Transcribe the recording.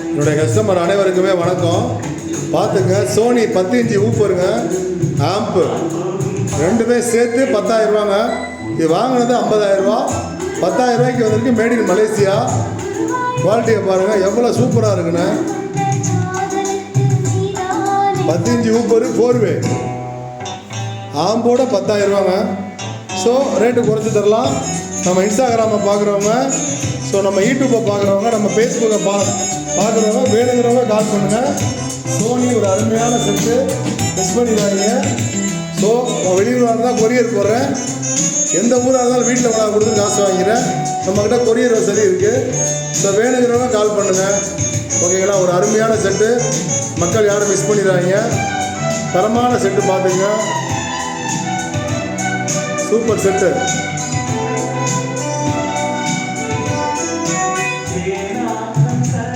என்னுடைய கஸ்டமர் அனைவருக்குமே வணக்கம். பார்த்துங்க, சோனி 10 இன்ச்சு ஊப்பருங்க, ஆம்பு ரெண்டுமே சேர்த்து 10,000 ரூபாங்க. இது வாங்கினது 50,000 ரூபா. 10,000 ரூபாய்க்கு வந்திருக்கு. Made in Malaysia. குவாலிட்டியை பாருங்கள் எவ்வளோ சூப்பராக இருக்குன்னு. 10 இன்ச்சு ஊப்பரு 4-வே ஆம்போட 10,000 ரூபாங்க. ஸோ ரேட்டு குறைச்சி தரலாம். நம்ம இன்ஸ்டாகிராமை பார்க்குறவங்க, ஸோ நம்ம யூடியூப்பை பார்க்குறவங்க, நம்ம ஃபேஸ்புக்கை பார்க்குறவங்க, வேணுங்கிறவங்க கால் பண்ணுங்கள். சோனி ஒரு அருமையான செட்டு, மிஸ் பண்ணிடுவாங்க. ஸோ வெளியூராக இருந்தால் கொரியர் போடுறேன். எந்த ஊராக இருந்தாலும் வீட்டில் கொண்டாந்து கொடுத்து காசு வாங்கிக்கிறேன். நம்மக்கிட்ட கொரியர் வசதி இருக்குது. ஸோ வேணுங்கிறவங்க கால் பண்ணுங்கள். ஓகேங்களா? ஒரு அருமையான செட்டு, மக்கள் யாரும் மிஸ் பண்ணிடுறாங்க. தரமான செட்டு பார்த்துங்க. Super set.